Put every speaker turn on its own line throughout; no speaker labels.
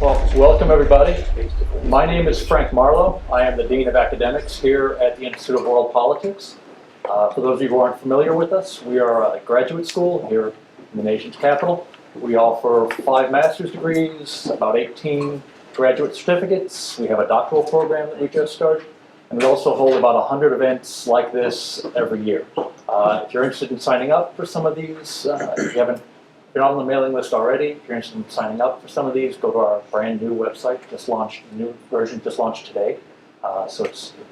Well, welcome everybody. My name is Frank Marlowe. I am the Dean of Academics here at the Institute of World Politics. For those of you who aren't familiar with us, we are a graduate school here in the nation's capital. We offer 5 master's degrees, about 18 graduate certificates. We have a doctoral program that we just started. And we also hold about 100 events like this every year. If you're interested in signing up for some of these, if you haven't been on the mailing list already, if you're interested in signing up for some of these, go to our brand new website, just launched, the new version just launched today. So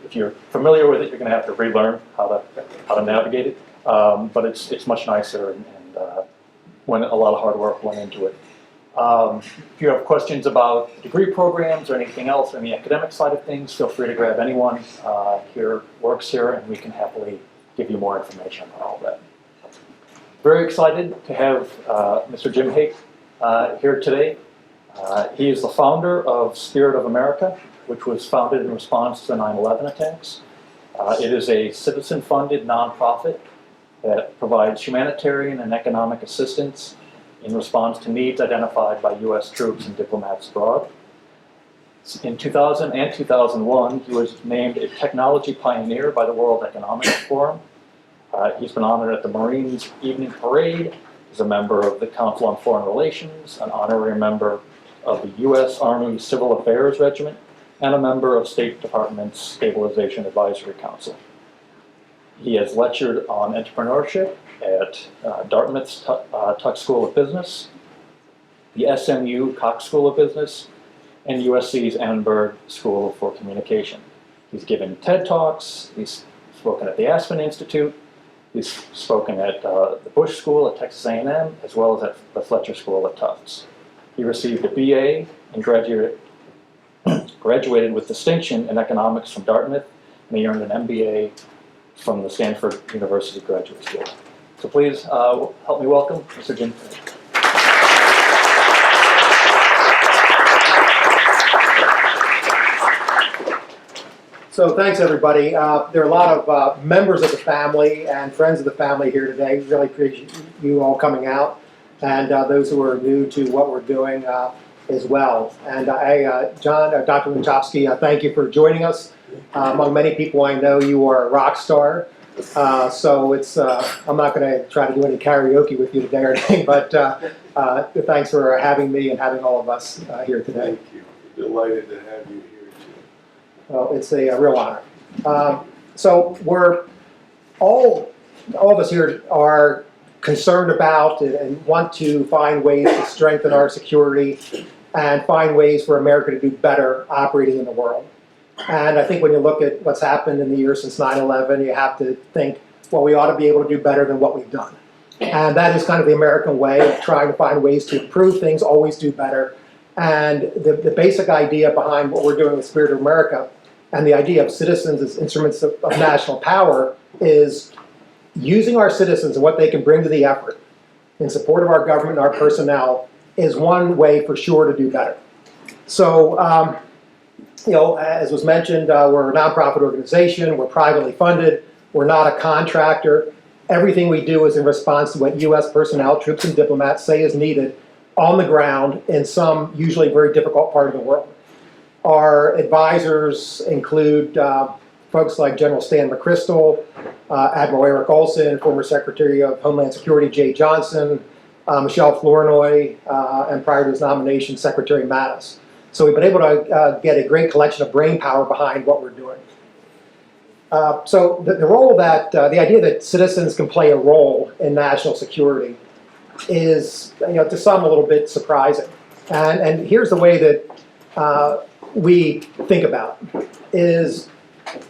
if you're familiar with it, you're going to have to relearn how to navigate it. But it's much nicer and when a lot of hard work went into it. If you have questions about degree programs or anything else on the academic side of things, feel free to grab anyone here works here, and we can happily give you more information on all of that. Very excited to have Mr. Jim Hake here today. He is the founder of Spirit of America, which was founded in response to the 9/11 attacks. It is a citizen-funded nonprofit that provides humanitarian and economic assistance in response to needs identified by U.S. troops and diplomats abroad. In 2000 and 2001, he was named a technology pioneer by the World Economic Forum. He's been honored at the Marines Evening Parade. He's a member of the Council on Foreign Relations, an honorary member of the U.S. Army Civil Affairs Regiment, and a member of State Department's Stabilization Advisory Council. He has lectured on entrepreneurship at Dartmouth's Tufts School of Business, the SMU Cox School of Business, and USC's Annenberg School for Communication. He's given TED Talks, he's spoken at the Aspen Institute, he's spoken at the Bush School at Texas A&M, as well as at the Fletcher School at Tufts. He received a BA and graduated with distinction in economics from Dartmouth, and he earned an MBA from the Stanford University Graduate School. So please help me welcome Mr. Jim.
So thanks everybody. There are a lot of members of the family and friends of the family here today. We really appreciate you all coming out, and those who are new to what we're doing as well. And Dr. Wachowski, thank you for joining us. Among many people I know, you are a rock star. So it's I'm not going to try to do any karaoke with you today or anything, but thanks for having me and having all of us here today.
Thank you. Delighted to have you here too.
Well, it's a real honor. So we're all of us here are concerned about and want to find ways to strengthen our security and find ways for America to do better operating in the world. And I think when you look at what's happened in the year since 9/11, you have to think, well, we ought to be able to do better than what we've done. And that is kind of the American way of trying to find ways to improve things, always do better. And the basic idea behind what we're doing with Spirit of America and the idea of citizens as instruments of national power is using our citizens and what they can bring to the effort in support of our government and our personnel is one way for sure to do better. So, you know, as was mentioned, we're a nonprofit organization, we're privately funded, we're not a contractor. Everything we do is in response to what U.S. personnel, troops, and diplomats say is needed on the ground in some usually very difficult part of the world. Our advisors include folks like General Stan McChrystal, Admiral Eric Olson, former Secretary of Homeland Security Jay Johnson, Michelle Flournoy, and prior to his nomination, Secretary Mattis. So we've been able to get a great collection of brain power behind what we're doing. So the role that, the idea that citizens can play a role in national security is, you know, to some a little bit surprising. And here's the way that we think about it, is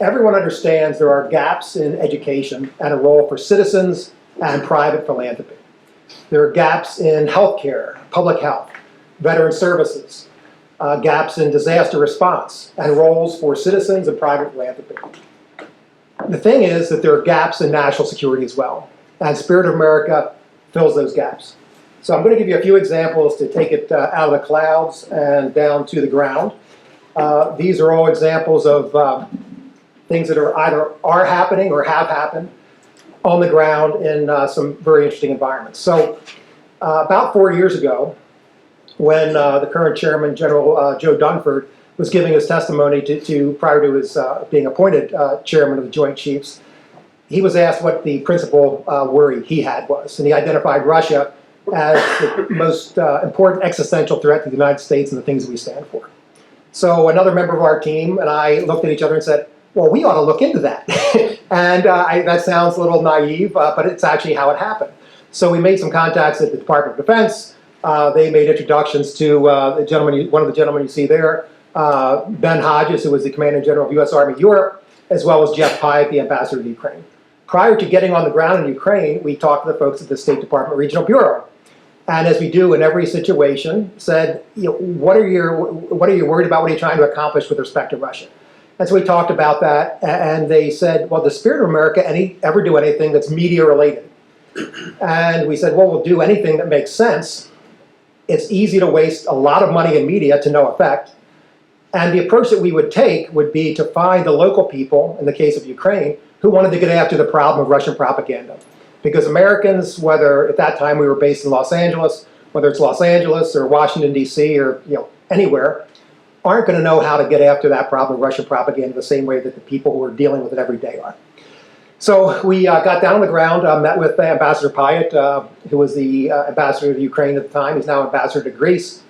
everyone understands there are gaps in education and a role for citizens and private philanthropy. There are gaps in healthcare, public health, veteran services, gaps in disaster response, and roles for citizens and private philanthropy. The thing is that there are gaps in national security as well, and Spirit of America fills those gaps. So I'm going to give you a few examples to take it out of the clouds and down to the ground. These are all examples of things that are either are happening or have happened on the ground in some very interesting environments. So about 4 years ago, when the current chairman, General Joe Dunford, was giving his testimony prior to his being appointed chairman of the Joint Chiefs. He was asked what the principal worry he had was, and he identified Russia as the most important existential threat to the United States and the things that we stand for. So another member of our team and I looked at each other and said, well, we ought to look into that. And that sounds a little naive, but it's actually how it happened. So we made some contacts at the Department of Defense. They made introductions to the gentleman, one of the gentlemen you see there, Ben Hodges, who was the Commander General of U.S. Army Europe, as well as Jeff Pyatt, the ambassador to Ukraine. Prior to getting on the ground in Ukraine, we talked to the folks at the State Department Regional Bureau. And as we do in every situation, said, what are you worried about? What are you trying to accomplish with respect to Russia? And so we talked about that, and they said, well, does Spirit of America ever do anything that's media related? And we said, well, we'll do anything that makes sense. It's easy to waste a lot of money in media to no effect. And the approach that we would take would be to find the local people, in the case of Ukraine, who wanted to get after the problem of Russian propaganda. Because Americans, whether at that time we were based in Los Angeles, whether it's Los Angeles or Washington, D.C. or anywhere, aren't going to know how to get after that problem of Russian propaganda the same way that the people who are dealing with it every day are. So we got down on the ground, met with Ambassador Pyatt, who was the ambassador to Ukraine at the time. He's now ambassador to Greece,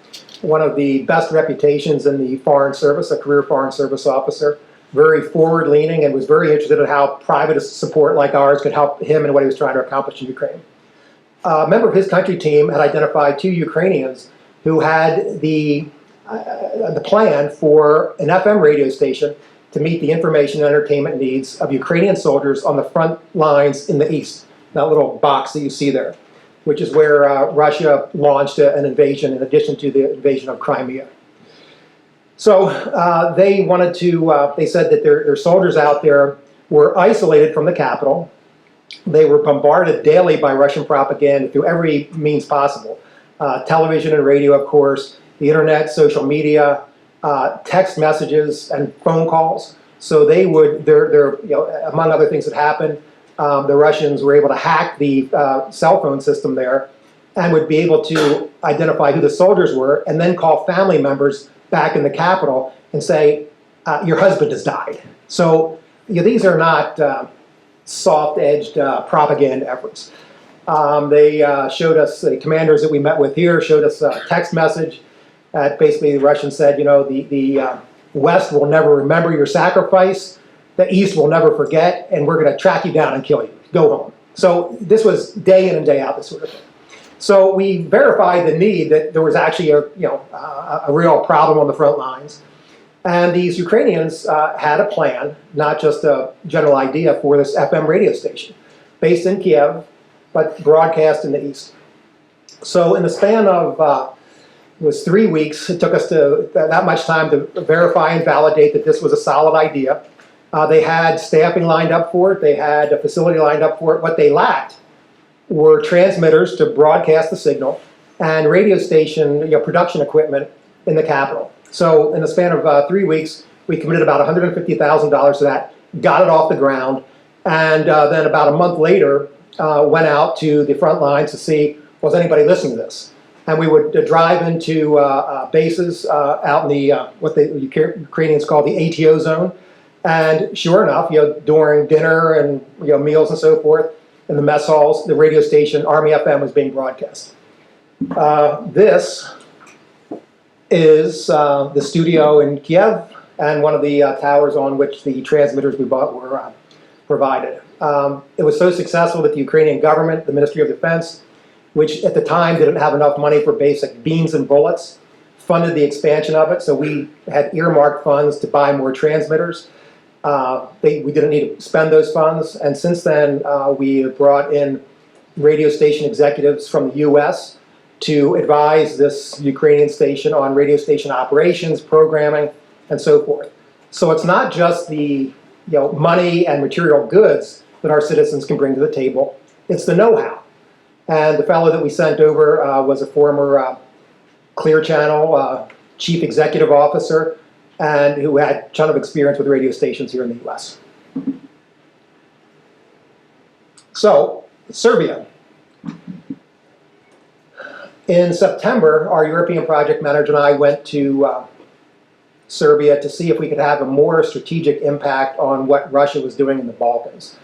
one of the best reputations in the Foreign Service, a career Foreign Service officer, very forward-leaning, and was very interested in how private support like ours could help him in what he was trying to accomplish in Ukraine. A member of his country team had identified 2 Ukrainians who had the plan for an FM radio station to meet the information and entertainment needs of Ukrainian soldiers on the front lines in the east, that little box that you see there, which is where Russia launched an invasion in addition to the invasion of Crimea. So they wanted to, they said that their soldiers out there were isolated from the capital. They were bombarded daily by Russian propaganda through every means possible. Television and radio, of course, the internet, social media, text messages, and phone calls. So they would, among other things that happened, the Russians were able to hack the cell phone system there and would be able to identify who the soldiers were and then call family members back in the capital and say, your husband has died. So these are not soft-edged propaganda efforts. They showed us, the commanders that we met with here showed us a text message that basically the Russians said, the West will never remember your sacrifice, the East will never forget, and we're going to track you down and kill you. Go home. So this was day in and day out, this sort of thing. So we verified the need that there was actually a real problem on the front lines. And these Ukrainians had a plan, not just a general idea, for this FM radio station, based in Kiev, but broadcast in the East. So in the span of, it was 3 weeks, it took us that much time to verify and validate that this was a solid idea. They had staffing lined up for it, they had a facility lined up for it. What they lacked were transmitters to broadcast the signal and radio station production equipment in the capital. So in the span of 3 weeks, we committed about $150,000 to that, got it off the ground, and then about a month later, went out to the front lines to see, was anybody listening to this? And we would drive into bases out in the, what the Ukrainians call the ATO zone. And sure enough, during dinner and meals and so forth, in the mess halls, the radio station, Army FM, was being broadcast. This is the studio in Kiev and one of the towers on which the transmitters we bought were provided. It was so successful that the Ukrainian government, the Ministry of Defense, which at the time didn't have enough money for basic beans and bullets, funded the expansion of it. So we had earmarked funds to buy more transmitters. We didn't need to spend those funds. And since then, we have brought in radio station executives from the U.S. to advise this Ukrainian station on radio station operations, programming, and so forth. So it's not just the money and material goods that our citizens can bring to the table. It's the know-how. And the fellow that we sent over was a former Clear Channel chief executive officer and who had a ton of experience with radio stations here in the U.S. So, Serbia. In September, our European project manager and I went to Serbia to see if we could have a more strategic impact on what Russia was doing in the Balkans,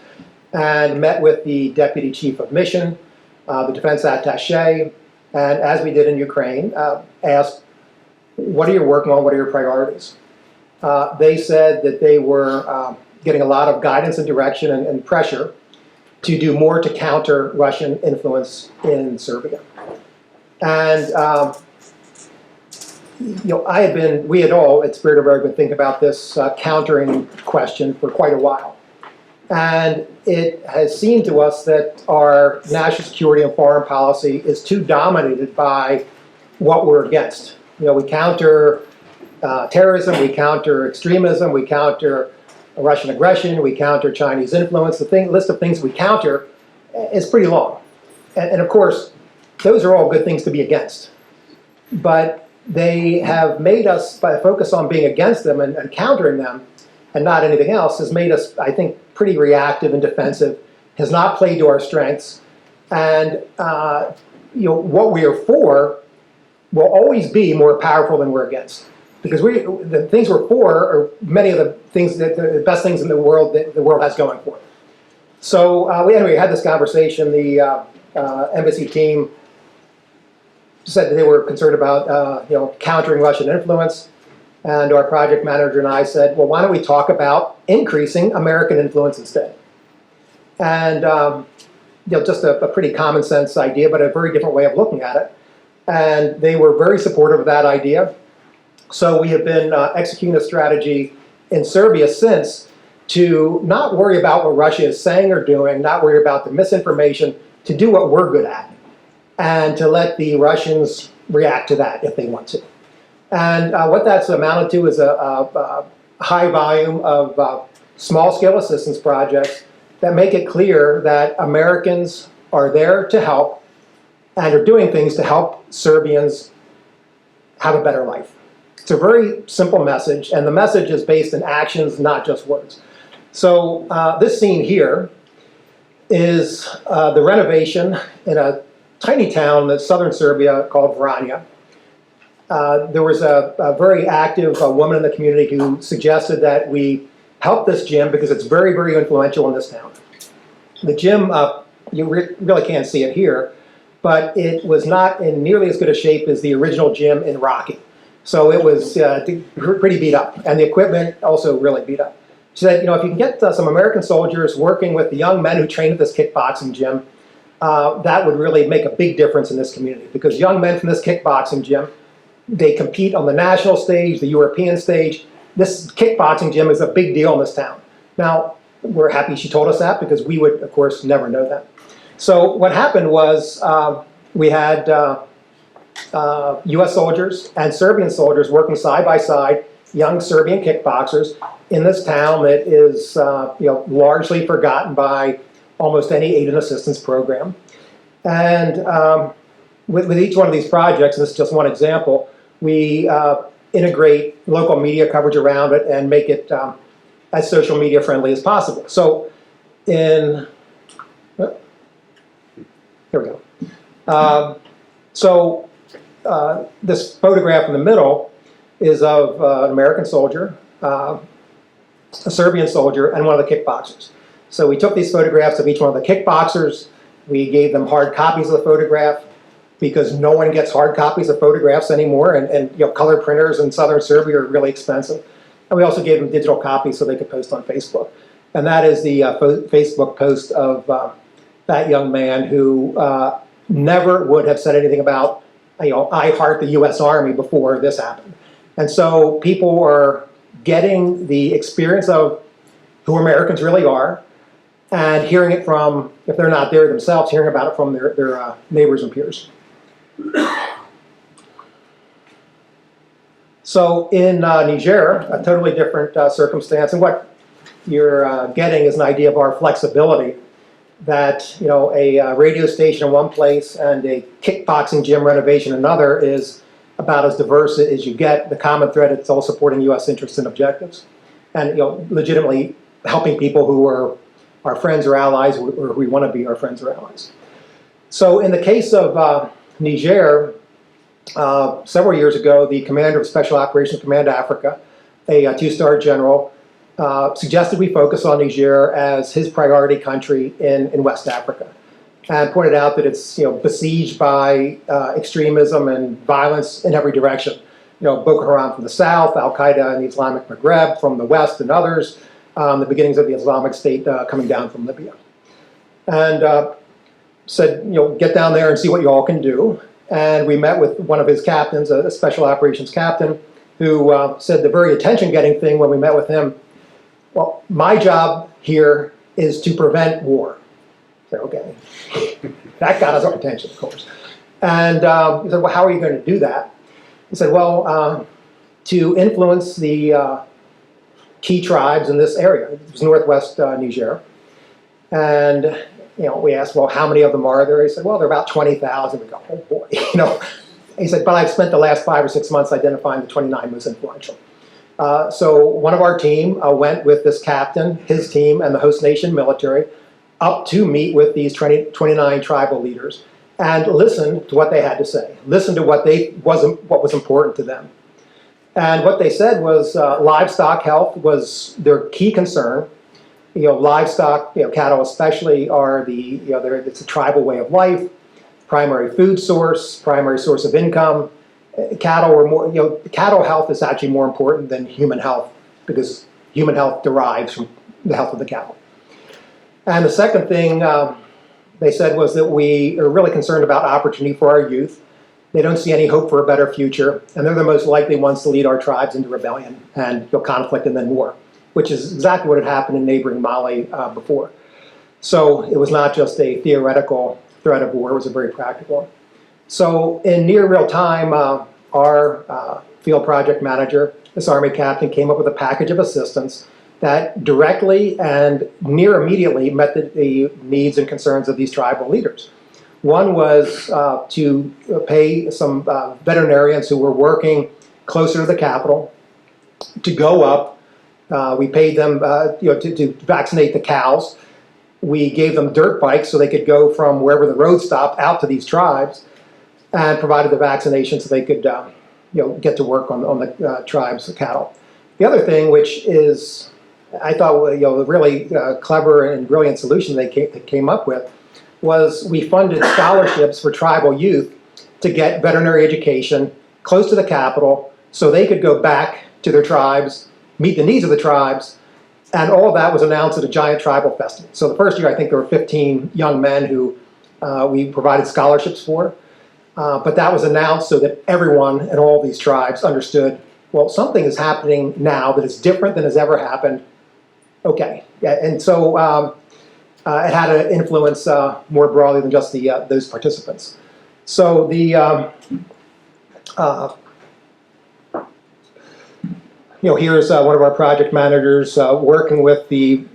and met with the deputy chief of mission, the defense attaché, and as we did in Ukraine, asked, what are you working on, what are your priorities? They said that they were getting a lot of guidance and direction and pressure to do more to counter Russian influence in Serbia. And we had all at Spirit of America been thinking about this countering question for quite a while. And it has seemed to us that our national security and foreign policy is too dominated by what we're against. We counter terrorism, we counter extremism, we counter Russian aggression, we counter Chinese influence. The list of things we counter is pretty long. And of course, those are all good things to be against. But they have made us, by focus on being against them and countering them and not anything else, has made us, I think, pretty reactive and defensive, has not played to our strengths. And what we are for will always be more powerful than we're against. Because the things we're for are many of the things the best things in the world that the world has going for it. So we had this conversation. The embassy team said that they were concerned about countering Russian influence, and our project manager and I said, well, why don't we talk about increasing American influence instead? And just a pretty common sense idea, but a very different way of looking at it. And they were very supportive of that idea. So we have been executing a strategy in Serbia since to not worry about what Russia is saying or doing, not worry about the misinformation, to do what we're good at, and to let the Russians react to that if they want to. And what that's amounted to is a high volume of small-scale assistance projects that make it clear that Americans are there to help and are doing things to help Serbians have a better life. It's a very simple message, and the message is based in actions, not just words. So this scene here is the renovation in a tiny town in southern Serbia called Vranja. There was a very active woman in the community who suggested that we help this gym because it's very, very influential in this town. The gym, you really can't see it here, but it was not in nearly as good a shape as the original gym in Rocky. So it was pretty beat up, and the equipment also really beat up. She said, if you can get some American soldiers working with the young men who train at this kickboxing gym, that would really make a big difference in this community, because young men from this kickboxing gym, they compete on the national stage, the European stage. This kickboxing gym is a big deal in this town. Now, we're happy she told us that, because we would, of course, never know that. So what happened was we had U.S. soldiers and Serbian soldiers working side by side, young Serbian kickboxers in this town that is largely forgotten by almost any aid and assistance program. And with each one of these projects, and this is just one example, we integrate local media coverage around it and make it as social media friendly as possible. So here we go. This photograph in the middle is of an American soldier, a Serbian soldier, and one of the kickboxers. So we took these photographs of each one of the kickboxers. We gave them hard copies of the photograph, because no one gets hard copies of photographs anymore, and color printers in southern Serbia are really expensive. And we also gave them digital copies so they could post on Facebook. And that is the Facebook post of that young man who never would have said anything about, I heart the U.S. Army before this happened. And so people are getting the experience of who Americans really are, and hearing it from, if they're not there themselves, hearing about it from their neighbors and peers. So in Niger, a totally different circumstance, and what you're getting is an idea of our flexibility, that a radio station in one place and a kickboxing gym renovation in another is about as diverse as you get. The common thread, it's all supporting U.S. interests and objectives, and legitimately helping people who are our friends or allies, or who we want to be our friends or allies. So in the case of Niger, several years ago, the commander of Special Operations Command Africa, a two-star general, suggested we focus on Niger as his priority country in West Africa, and pointed out that it's besieged by extremism and violence in every direction. Boko Haram from the south, Al Qaeda in the Islamic Maghreb from the west, and others. The beginnings of the Islamic State coming down from Libya, and said, get down there and see what you all can do. And we met with one of his captains, a special operations captain, who said the very attention-getting thing when we met with him, well, my job here is to prevent war. I said, okay. That got us our attention, of course. And he said, well, how are you going to do that? He said, well, to influence the key tribes in this area. It was northwest Niger. And we asked, well, how many of them are there? He said, well, there are about 20,000. We go, oh boy, He said, but I've spent the last 5 or 6 months identifying the 29 most influential. So one of our team went with this captain, his team, and the host nation military up to meet with these 29 tribal leaders and listen to what they had to say. Listen to what was important to them. And what they said was livestock health was their key concern. Livestock, cattle especially, are it's a tribal way of life, primary food source, primary source of income. Cattle were more, cattle health is actually more important than human health because human health derives from the health of the cattle. And the second thing they said was that we are really concerned about opportunity for our youth. They don't see any hope for a better future, and they're the most likely ones to lead our tribes into rebellion and conflict and then war, which is exactly what had happened in neighboring Mali before. So it was not just a theoretical threat of war, it was a very practical one. So in near real time, our field project manager, this Army captain, came up with a package of assistance that directly and near immediately met the needs and concerns of these tribal leaders. One was to pay some veterinarians who were working closer to the capital to go up. We paid them to vaccinate the cows. We gave them dirt bikes so they could go from wherever the road stopped out to these tribes, and provided the vaccination so they could get to work on the tribes' cattle. The other thing, which is, I thought, a really clever and brilliant solution they came up with, was we funded scholarships for tribal youth to get veterinary education close to the capital so they could go back to their tribes, meet the needs of the tribes, and all of that was announced at a giant tribal festival. So the first year, I think there were 15 young men who we provided scholarships for, but that was announced so that everyone in all these tribes understood, well, something is happening now that is different than has ever happened. Okay, yeah, and so it had an influence more broadly than just those participants. So here's one of our project managers working with those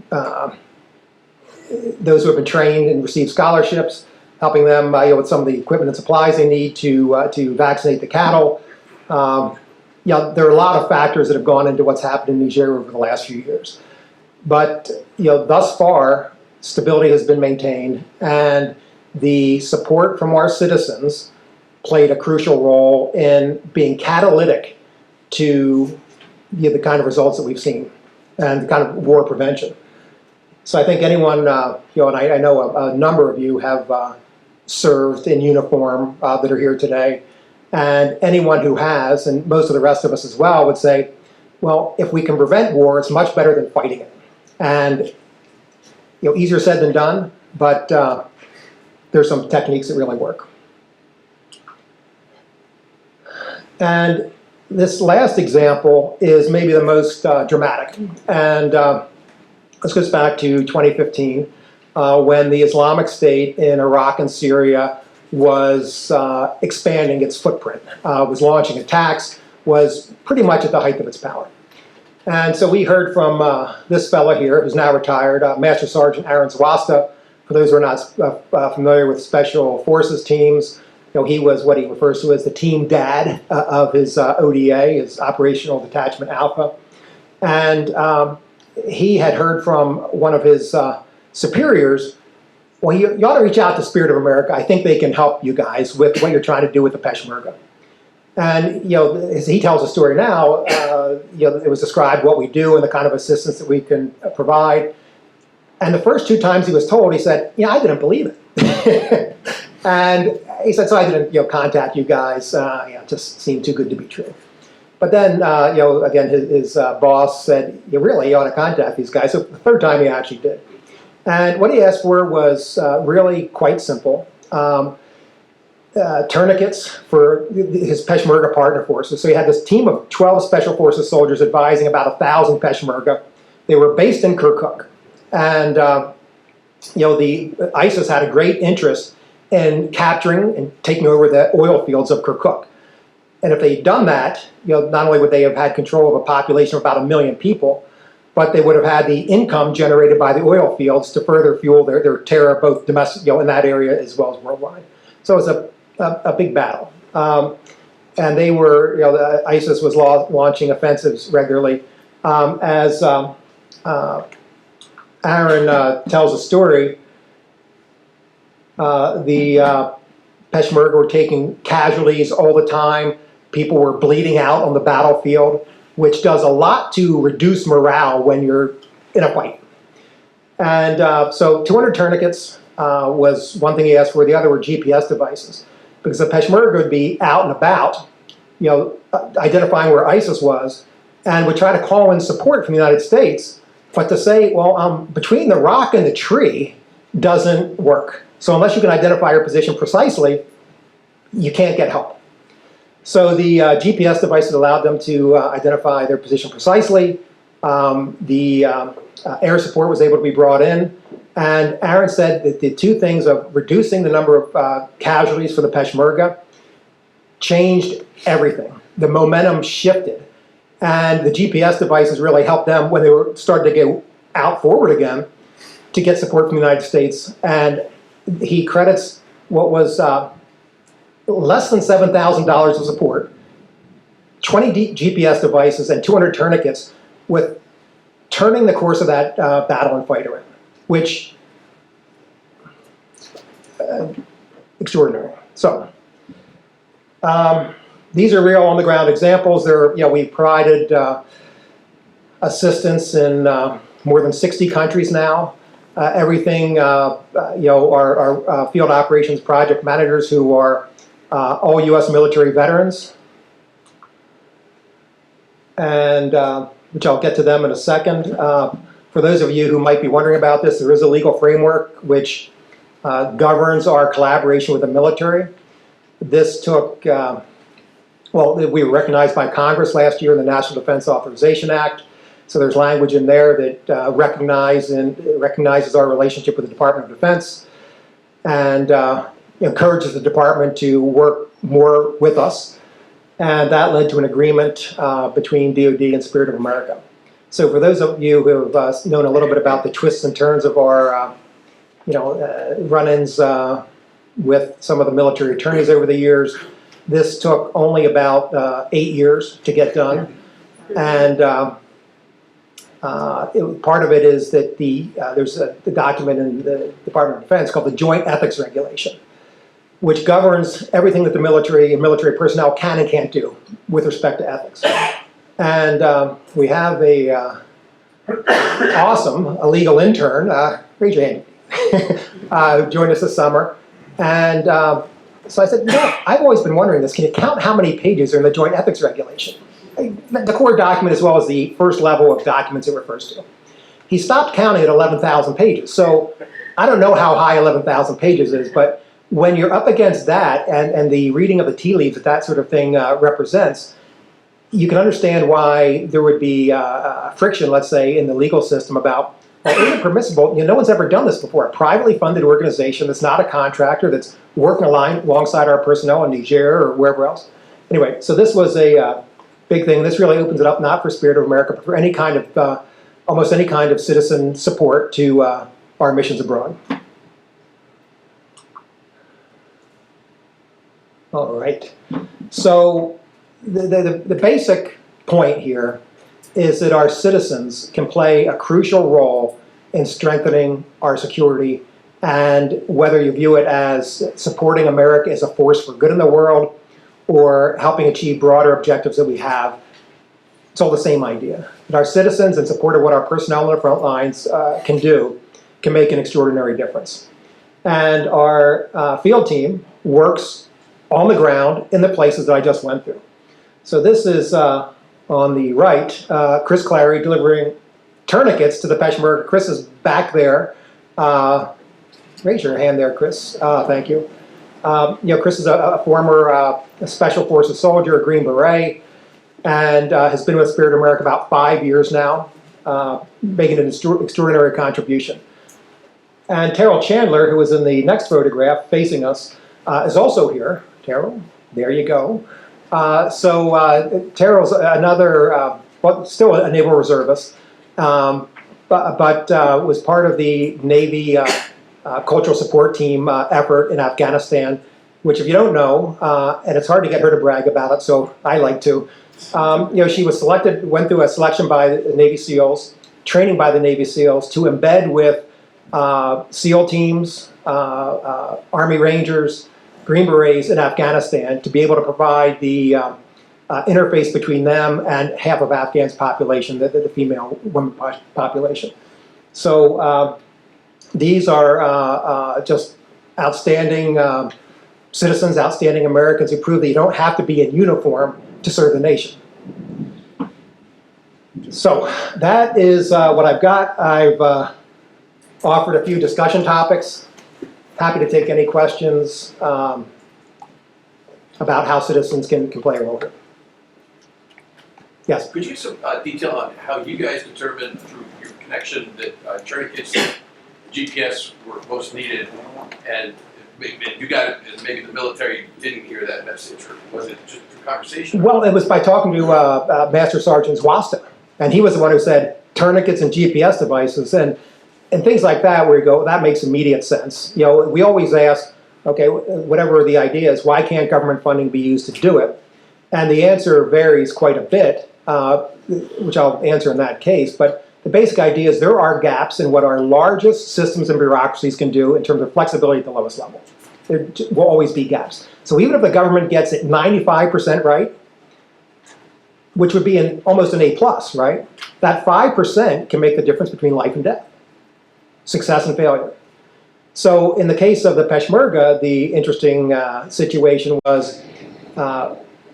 who have been trained and received scholarships, helping them with some of the equipment and supplies they need to vaccinate the cattle. There are a lot of factors that have gone into what's happened in Niger over the last few years. But thus far, stability has been maintained, and the support from our citizens played a crucial role in being catalytic to the kind of results that we've seen and the kind of war prevention. So I think anyone, and I know a number of you have served in uniform that are here today, and anyone who has, and most of the rest of us as well, would say, well, if we can prevent war, it's much better than fighting it. And easier said than done, but there's some techniques that really work. And this last example is maybe the most dramatic. And this goes back to 2015, when the Islamic State in Iraq and Syria was expanding its footprint, was launching attacks, was pretty much at the height of its power. And so we heard from this fellow here, who's now retired, Master Sergeant Aaron Zwasta. For those who are not familiar with Special Forces teams, he was what he refers to as the team dad of his ODA, his Operational Detachment Alpha. And he had heard from one of his superiors well, you ought to reach out to Spirit of America. I think they can help you guys with what you're trying to do with the Peshmerga. And, as he tells the story now, it was described what we do and the kind of assistance that we can provide. And the first 2 times he was told, he said, I didn't believe it. And he said, so I didn't, contact you guys. It just seemed too good to be true. But then, again, his boss said, you ought to contact these guys. So the 3rd time he actually did. And what he asked for was really quite simple. Tourniquets for his Peshmerga partner forces. So he had this team of 12 Special Forces soldiers advising about 1,000 Peshmerga. They were based in Kirkuk. And, the ISIS had a great interest in capturing and taking over the oil fields of Kirkuk. And if they'd done that, not only would they have had control of a population of about 1 million people, but they would have had the income generated by the oil fields to further fuel their terror, both domestic, in that area as well as worldwide. So it was a big battle. And they were, ISIS was launching offensives regularly. As Aaron tells a story, the Peshmerga were taking casualties all the time. People were bleeding out on the battlefield, which does a lot to reduce morale when you're in a fight. And so 200 tourniquets was one thing he asked for. The other were GPS devices, because the Peshmerga would be out and about, identifying where ISIS was, and would try to call in support from the United States. But to say, well, between the rock and the tree doesn't work. So unless you can identify your position precisely, you can't get help. So the GPS devices allowed them to identify their position precisely. The air support was able to be brought in. And Aaron said that the 2 things of reducing the number of casualties for the Peshmerga changed everything. The momentum shifted. And the GPS devices really helped them when they were starting to go out forward again to get support from the United States. And he credits what was less than $7,000 of support, 20 GPS devices, and 200 tourniquets with turning the course of that battle and fight around, which extraordinary. So these are real on-the-ground examples. We've provided assistance in more than 60 countries now. Everything, our field operations project managers who are all U.S. military veterans, and which I'll get to them in a second. For those of you who might be wondering about this, there is a legal framework which governs our collaboration with the military. This took, we were recognized by Congress last year in the National Defense Authorization Act. So there's language in there that recognizes our relationship with the Department of Defense and encourages the department to work more with us. And that led to an agreement between DoD and Spirit of America. So for those of you who have known a little bit about the twists and turns of our run-ins with some of the military attorneys over the years, this took only about 8 years to get done. And part of it is that there's a document in the Department of Defense called the Joint Ethics Regulation, which governs everything that the military and military personnel can and can't do with respect to ethics. And we have a legal intern, raise your hand, who joined us this summer. And so I said, I've always been wondering this. Can you count how many pages are in the Joint Ethics Regulation? The core document as well as the first level of documents it refers to. He stopped counting at 11,000 pages. So I don't know how high 11,000 pages is, but when you're up against that and the reading of the tea leaves that sort of thing represents, you can understand why there would be friction, let's say, in the legal system about, well, is it permissible? No one's ever done this before. A privately funded organization that's not a contractor, that's working alongside our personnel in Niger or wherever else. Anyway, so this was a big thing. This really opens it up not for Spirit of America, but for any kind of, almost any kind of citizen support to our missions abroad. All right. So the basic point here is that our citizens can play a crucial role in strengthening our security And whether you view it as supporting America as a force for good in the world or helping achieve broader objectives that we have, it's all the same idea. That our citizens, in support of what our personnel on the front lines can do, can make an extraordinary difference. And our field team works on the ground in the places that I just went through. So this is, on the right, Chris Clary delivering tourniquets to the Peshmerga. Chris is back there. Raise your hand there, Chris. Thank you. Chris is a former Special Forces soldier, a Green Beret, and has been with Spirit of America about 5 years now, making an extraordinary contribution. And Terrell Chandler, who is in the next photograph facing us, is also here. Terrell, there you go. Terrell's another, still a naval reservist, but was part of the Navy cultural support team effort in Afghanistan, which, if you don't know, and it's hard to get her to brag about it, so I like to. She was selected, went through a selection by the Navy SEALs, training by the Navy SEALs to embed with SEAL teams, Army Rangers, Green Berets in Afghanistan to be able to provide the interface between them and half of Afghan's population, the female women population. So these are just outstanding citizens, outstanding Americans who prove that you don't have to be in uniform to serve the nation. So that is what I've got. I've offered a few discussion topics. Happy to take any questions about how citizens can play a role here. Yes?
Could you give some detail on how you guys determined through your connection that tourniquets, GPS were most needed, and you got it, and maybe the military didn't hear that message, or was it just through conversation?
Well, it was by talking to Master Sergeant Zwasta, and he was the one who said tourniquets and GPS devices, and things like that, where you go, that makes immediate sense. We always ask, okay, whatever the idea is, why can't government funding be used to do it? And the answer varies quite a bit, which I'll answer in that case, but the basic idea is there are gaps in what our largest systems and bureaucracies can do in terms of flexibility at the lowest level. There will always be gaps. So even if the government gets it 95% right, which would be almost an A+, right? That 5% can make the difference between life and death, success and failure. So in the case of the Peshmerga, the interesting situation was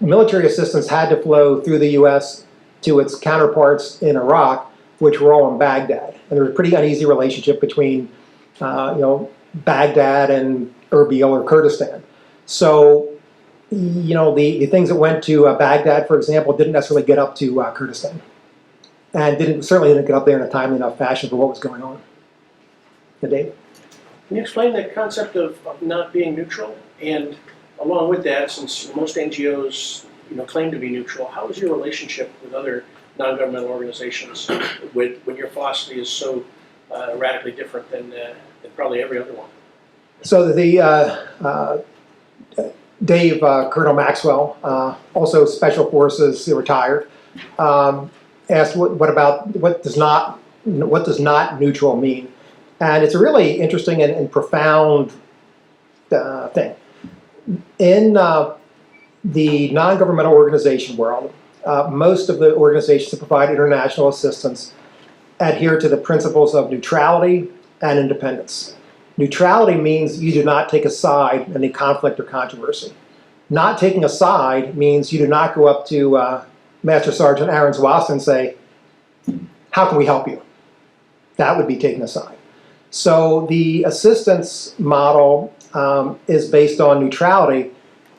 military assistance had to flow through the U.S. to its counterparts in Iraq, which were all in Baghdad. And there was a pretty uneasy relationship between, Baghdad and Erbil or Kurdistan. So, the things that went to Baghdad, for example, didn't necessarily get up to Kurdistan. And certainly didn't get up there in a timely enough fashion for what was going on. Dave?
Can you explain the concept of not being neutral? And along with that, since most NGOs claim to be neutral, how is your relationship with other non-governmental organizations when your philosophy is so radically different than probably every other one?
So Dave, Colonel Maxwell, also Special Forces, retired, asked what does not neutral mean? And it's a really interesting and profound thing. In the non-governmental organization world, most of the organizations that provide international assistance adhere to the principles of neutrality and independence. Neutrality means you do not take a side in any conflict or controversy. Not taking a side means you do not go up to Master Sergeant Aaron Zwast and say, how can we help you? That would be taking a side. So the assistance model is based on neutrality.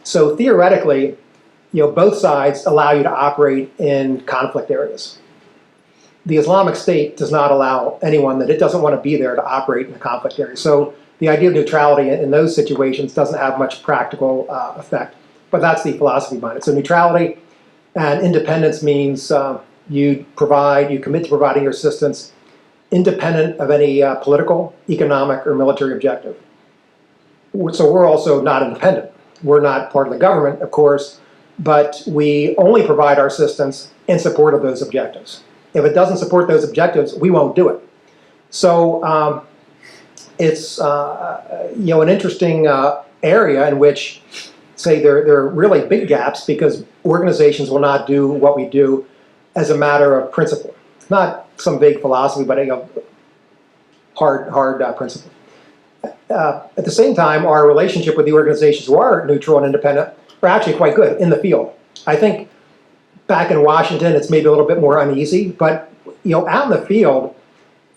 So theoretically, both sides allow you to operate in conflict areas. The Islamic State does not allow anyone that it doesn't want to be there to operate in a conflict area. So the idea of neutrality in those situations doesn't have much practical effect. But that's the philosophy behind it. So neutrality and independence means you commit to providing your assistance independent of any political, economic, or military objective. So we're also not independent. We're not part of the government, of course, but we only provide our assistance in support of those objectives. If it doesn't support those objectives, we won't do it. So it's an interesting area in which, say, there are really big gaps because organizations will not do what we do as a matter of principle. Not some vague philosophy, but a hard principle. At the same time, our relationship with the organizations who are neutral and independent are actually quite good in the field. I think back in Washington, it's maybe a little bit more uneasy, but out in the field,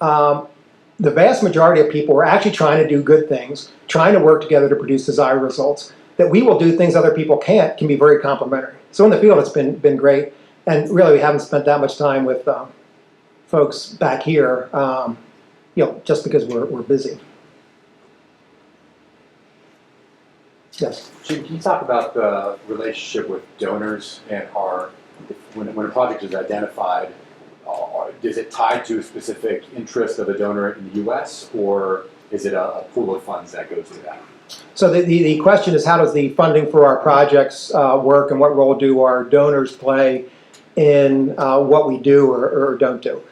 the vast majority of people are actually trying to do good things, trying to work together to produce desired results. That we will do things other people can't can be very complimentary. So in the field, it's been great, and really we haven't spent that much time with folks back here, just because we're busy. Yes.
Jim, can you talk about the relationship with donors and when a project is identified, is it tied to a specific interest of a donor in the U.S. or is it a pool of funds that goes to that?
So the question is, how does the funding for our projects work, and what role do our donors play in what we do or don't do?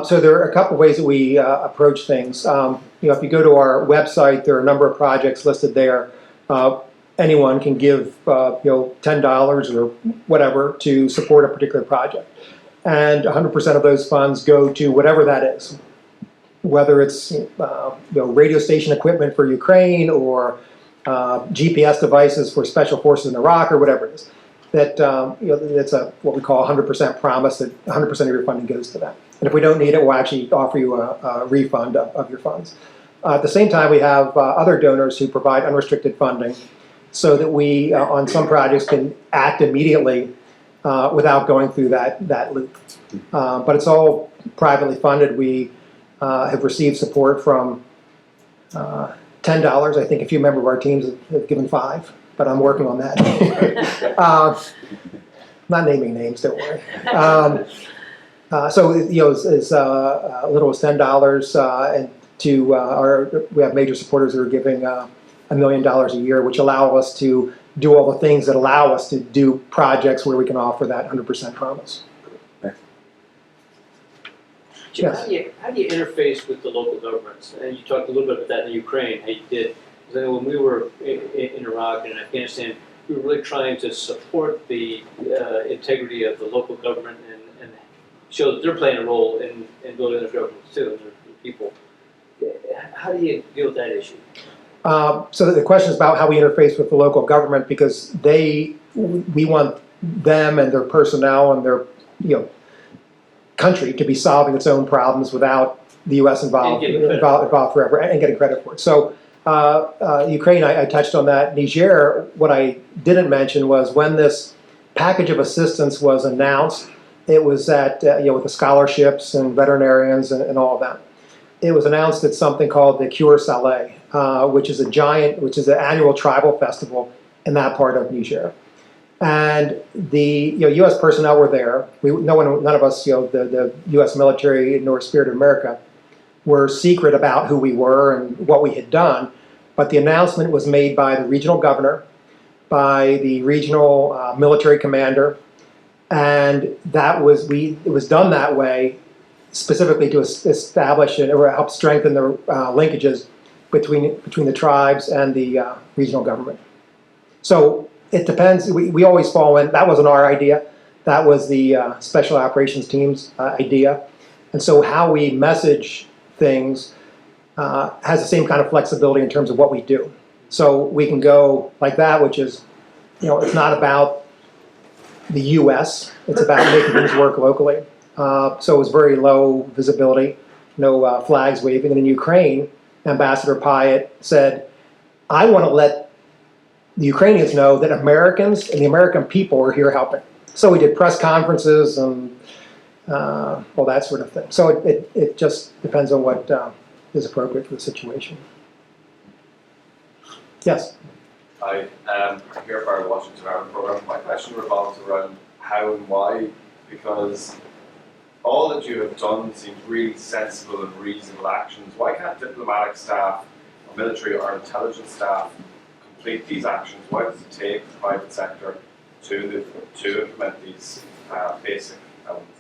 So there are a couple of ways that we approach things. If you go to our website, there are a number of projects listed there. Anyone can give $10 or whatever to support a particular project, and 100% of those funds go to whatever that is, whether it's radio station equipment for Ukraine or GPS devices for special forces in Iraq or whatever it is. That it's what we call a 100% promise that 100% of your funding goes to that. And if we don't need it, we'll actually offer you a refund of your funds. At the same time, we have other donors who provide unrestricted funding, so that we, on some projects, can act immediately without going through that loop. But it's all privately funded. We have received support from $10. I think a few members of our teams have given $5, but I'm working on that. Not naming names, don't worry. So as little as $10, and we have major supporters that are giving $1 million a year, which allow us to do all the things that allow us to do projects where we can offer that 100% promise.
Jim,
Yes.
how do you interface with the local governments? And you talked a little bit about that in Ukraine, how you did. Because I know when we were in Iraq and Afghanistan, we were really trying to support the integrity of the local government and show that they're playing a role in building their governments too, and their people. How do you deal with that issue?
So the question is about how we interface with the local government, because we want them and their personnel and their country to be solving its own problems without the U.S. involved forever and getting credit for it. So Ukraine, I touched on that. Niger, what I didn't mention was when this package of assistance was announced, it was at with the scholarships and veterinarians and all of that. It was announced at something called the Cure Saleh, which is an annual tribal festival in that part of Niger. And the U.S. personnel were there. None of us, the U.S. military nor Spirit of America, were secret about who we were and what we had done. But the announcement was made by the regional governor, by the regional military commander, and it was done that way specifically to establish or help strengthen the linkages between the tribes and the regional government. So it depends. We always fall in. That wasn't our idea. That was the special operations team's idea. And so how we message things has the same kind of flexibility in terms of what we do. So we can go like that, which is, it's not about the U.S. It's about making things work locally. So it was very low visibility, no flags waving. And in Ukraine, Ambassador Pyatt said, I want to let the Ukrainians know that Americans and the American people are here helping. So we did press conferences and all that sort of thing. So it just depends on what is appropriate for the situation. Yes?
Hi, I'm here for our Washington Ireland program. My question revolves around how and why, because all that you have done seems really sensible and reasonable actions. Why can't diplomatic staff, or military or intelligence staff complete these actions? Why does it take the private sector to implement these basic elements?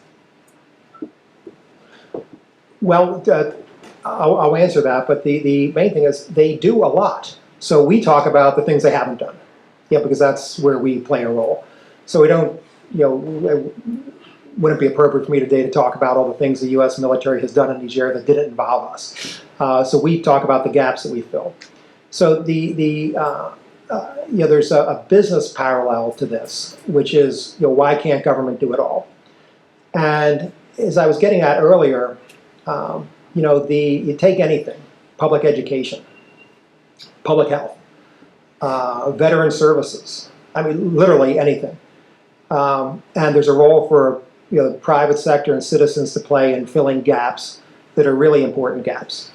Well, I'll answer that, but the main thing is they do a lot. So we talk about the things they haven't done. Yeah, because that's where we play a role. So we don't, it wouldn't be appropriate for me today to talk about all the things the U.S. military has done in Niger that didn't involve us. So we talk about the gaps that we fill. So there's a business parallel to this, which is, why can't government do it all? And as I was getting at earlier, you take anything, public education, public health, veteran services, I mean, literally anything. And there's a role for the private sector and citizens to play in filling gaps that are really important gaps.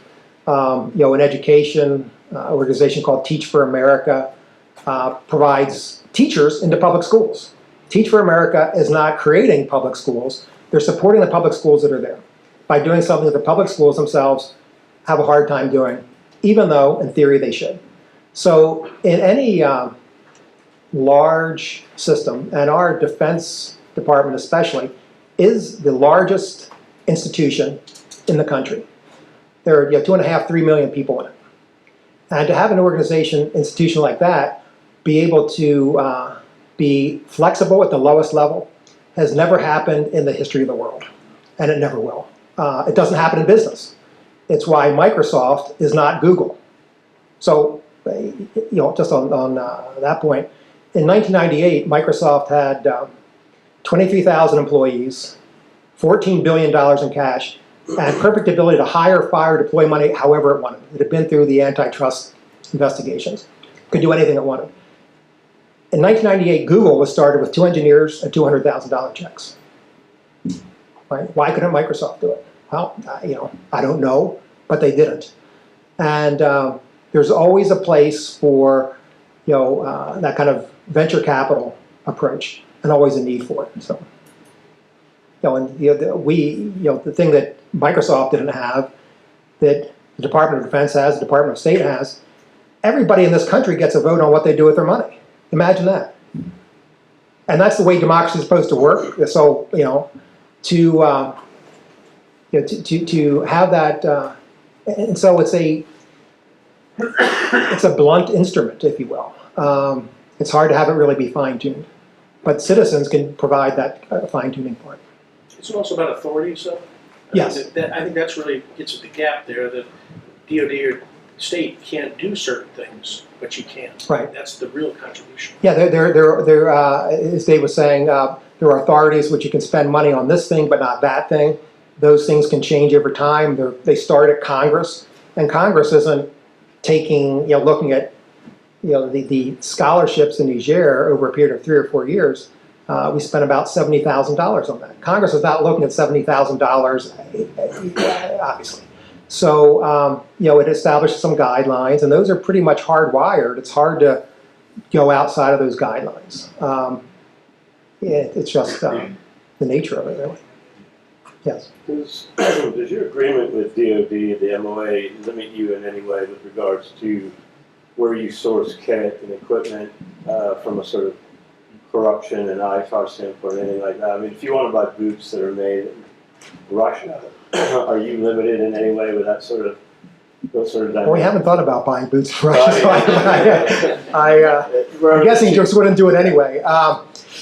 In education, an organization called Teach for America provides teachers into public schools. Teach for America is not creating public schools, they're supporting the public schools that are there by doing something that the public schools themselves have a hard time doing, even though in theory they should. So in any large system, and our Defense Department especially, is the largest institution in the country. There are 2.5, 3 million people in it. And to have an institution like that be able to be flexible at the lowest level has never happened in the history of the world, and it never will. It doesn't happen in business. It's why Microsoft is not Google. So, just on that point, in 1998, Microsoft had 23,000 employees, $14 billion in cash, and perfect ability to hire, fire, deploy money however it wanted. It had been through the antitrust investigations. Could do anything it wanted. In 1998, Google was started with 2 engineers and $200,000 checks. Right? Why couldn't Microsoft do it? Well, I don't know, but they didn't. And there's always a place for that kind of venture capital approach, and always a need for it. So, the thing that Microsoft didn't have, that the Department of Defense has, the Department of State has, everybody in this country gets a vote on what they do with their money. Imagine that. And that's the way democracy is supposed to work. So, to have that, and so it's a blunt instrument, if you will. It's hard to have it really be fine-tuned, but citizens can provide that fine-tuning part.
It's also about authority, so.
Yes.
I think that's really gets at the gap there, that DoD or state can't do certain things, but you can.
Right.
That's the real contribution.
Yeah, there. As Dave was saying, there are authorities which you can spend money on this thing, but not that thing. Those things can change over time. They start at Congress, and Congress isn't taking, looking at, the scholarships in Niger over a period of 3 or 4 years. We spent about $70,000 on that. Congress is not looking at $70,000, obviously. So, it establishes some guidelines, and those are pretty much hardwired. It's hard to go outside of those guidelines. It's just the nature of it, really. Yes.
Does your agreement with DoD, the MOA, limit you in any way with regards to where you source kit and equipment from a sort of corruption and ITAR standpoint, anything like that? I mean, if you want to buy boots that are made in Russia, are you limited in any way with that sort of, those sort of dynamics?
Well, we haven't thought about buying boots for Russia, so I'm guessing you just wouldn't do it anyway.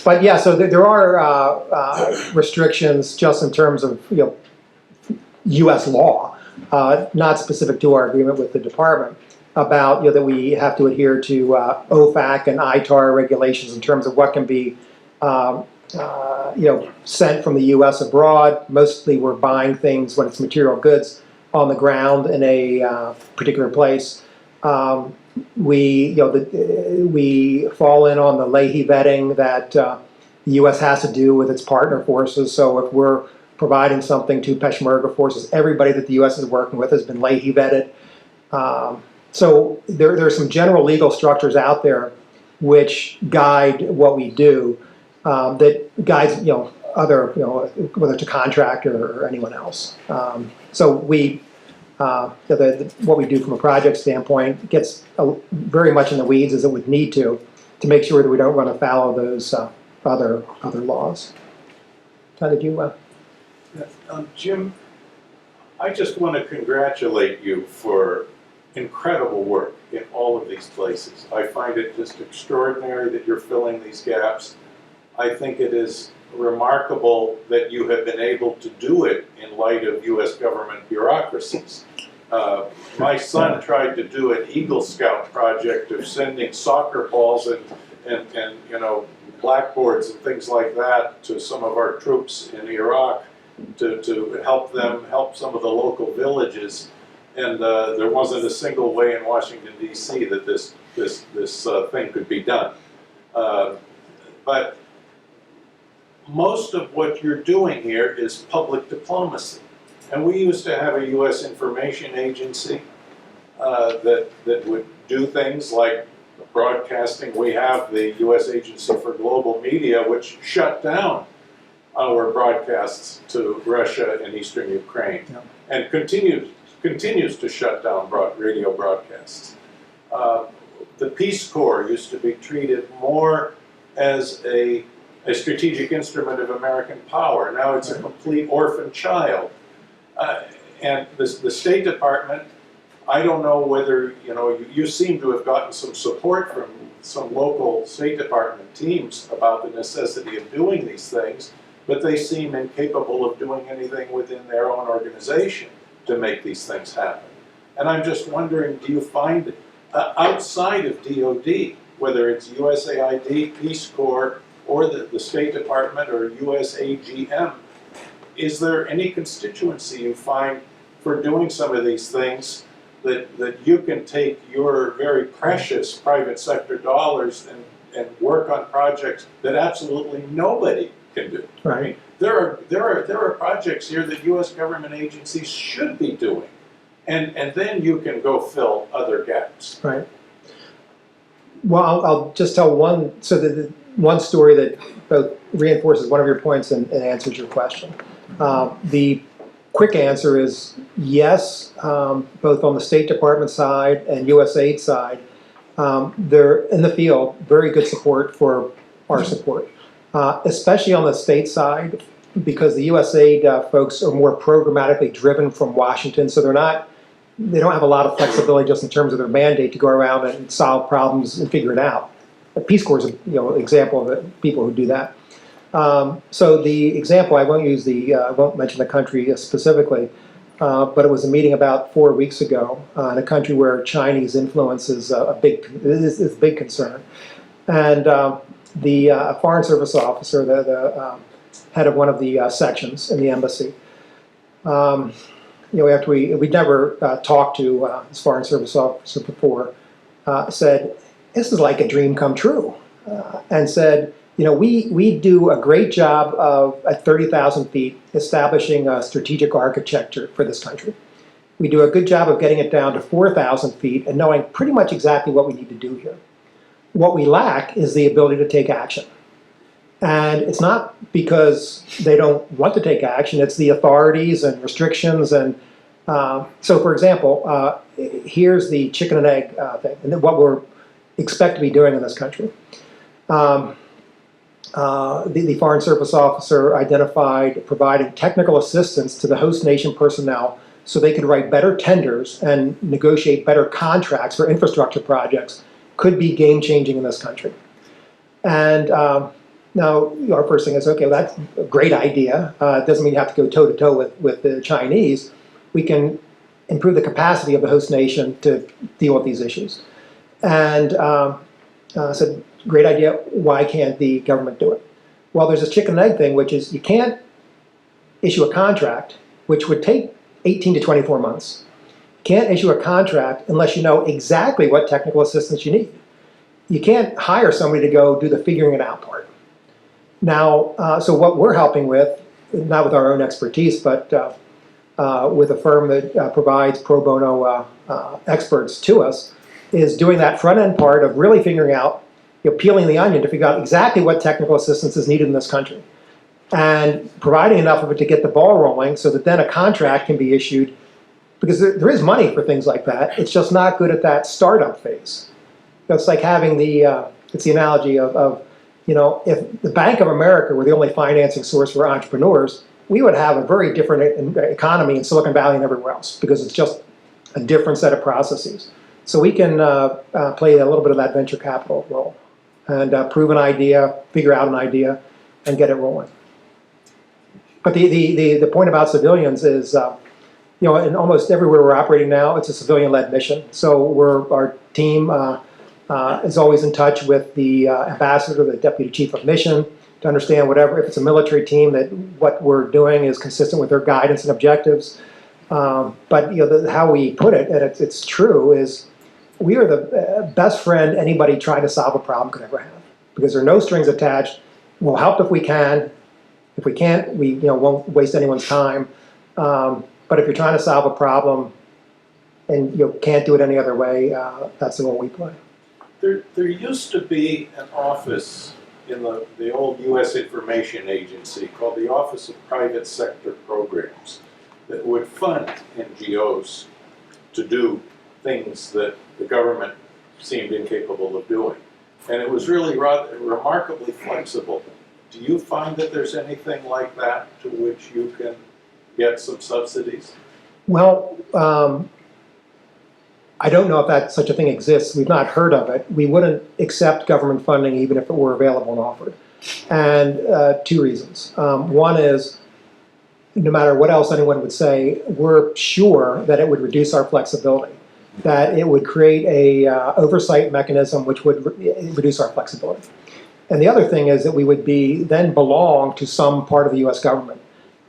But yeah, so there are restrictions just in terms of U.S. law, not specific to our agreement with the department, about that we have to adhere to OFAC and ITAR regulations in terms of what can be sent from the U.S. abroad. Mostly we're buying things when it's material goods on the ground in a particular place. We fall in on the Leahy vetting that the U.S. has to do with its partner forces. So if we're providing something to Peshmerga forces, everybody that the U.S. is working with has been Leahy vetted. So there are some general legal structures out there which guide what we do, that guides other whether it's a contractor or anyone else. So we what we do from a project standpoint gets very much in the weeds as it would need to make sure that we don't run afoul of those other laws. How did you?
Jim, I just want to congratulate you for incredible work in all of these places. I find it just extraordinary that you're filling these gaps. I think it is remarkable that you have been able to do it in light of U.S. government bureaucracies. My son tried to do an Eagle Scout project of sending soccer balls and you know, blackboards and things like that to some of our troops in Iraq to help some of the local villages. And there wasn't a single way in Washington, D.C. that this thing could be done. But most of what you're doing here is public diplomacy. And we used to have a U.S. information agency that would do things like broadcasting. We have the U.S. Agency for Global Media, which shut down our broadcasts to Russia and Eastern Ukraine, and continues to shut down radio broadcasts. The Peace Corps used to be treated more as a strategic instrument of American power. Now it's a complete orphan child. And the State Department, I don't know whether, you know, you seem to have gotten some support from some local State Department teams about the necessity of doing these things, but they seem incapable of doing anything within their own organization to make these things happen. And I'm just wondering, do you find outside of DOD, whether it's USAID, Peace Corps, or the State Department or USAGM, is there any constituency you find for doing some of these things that you can take your very precious private sector dollars and work on projects that absolutely nobody can do?
Right.
I mean, there are projects here that U.S. government agencies should be doing, and then you can go fill other gaps.
Right. Well, I'll just tell one, so the one story that both reinforces one of your points and answers your question. The quick answer is yes, both on the State Department side and USAID side, they're in the field, very good support for our support, especially on the state side, because the USAID folks are more programmatically driven from Washington, so they don't have a lot of flexibility just in terms of their mandate to go around and solve problems and figure it out. The Peace Corps is an example of the people who do that. So the example, I won't mention the country specifically, but it was a meeting about 4 weeks ago in a country where Chinese influence is a big concern. And the Foreign Service officer, the head of one of the sections in the embassy, after we'd never talked to this Foreign Service officer before, said, "This is like a dream come true," and said, we do a great job of, at 30,000 feet, establishing a strategic architecture for this country. We do a good job of getting it down to 4,000 feet and knowing pretty much exactly what we need to do here. What we lack is the ability to take action. And it's not because they don't want to take action, it's the authorities and restrictions. And so, for example, here's the chicken and egg thing, and what we're expect to be doing in this country. The Foreign Service officer identified providing technical assistance to the host nation personnel so they could write better tenders and negotiate better contracts for infrastructure projects could be game-changing in this country. And now our first thing is, okay, well, that's a great idea. It doesn't mean you have to go toe-to-toe with the Chinese. We can improve the capacity of the host nation to deal with these issues. And said, great idea, why can't the government do it? Well, there's this chicken and egg thing, which is you can't issue a contract, which would take 18 to 24 months. You can't issue a contract unless you know exactly what technical assistance you need. You can't hire somebody to go do the figuring it out part. Now, so what we're helping with, not with our own expertise, but with a firm that provides pro bono experts to us, is doing that front end part of really figuring out, peeling the onion to figure out exactly what technical assistance is needed in this country, and providing enough of it to get the ball rolling so that then a contract can be issued, because there is money for things like that. It's just not good at that startup phase. It's like having it's the analogy of if the Bank of America were the only financing source for entrepreneurs, we would have a very different economy in Silicon Valley and everywhere else because it's just a different set of processes. So we can play a little bit of that venture capital role and prove an idea, figure out an idea, and get it rolling. But the point about civilians is, you know, in almost everywhere we're operating now, it's a civilian-led mission. So our team is always in touch with the ambassador, the deputy chief of mission, to understand whatever, if it's a military team, that what we're doing is consistent with their guidance and objectives. But you know, how we put it, and it's true, is we are the best friend anybody trying to solve a problem could ever have, because there are no strings attached. We'll help if we can. If we can't, we won't waste anyone's time. But if you're trying to solve a problem and you can't do it any other way, that's the role we play.
There used to be an office in the old U.S. Information Agency called the Office of Private Sector Programs that would fund NGOs to do things that the government seemed incapable of doing. And it was really rather remarkably flexible. Do you find that there's anything like that to which you can get some subsidies?
Well, I don't know if such a thing exists. We've not heard of it. We wouldn't accept government funding even if it were available and offered. And two reasons. One is, no matter what else anyone would say, we're sure that it would reduce our flexibility, that it would create a oversight mechanism which would reduce our flexibility. And the other thing is that we would then belong to some part of the U.S. government.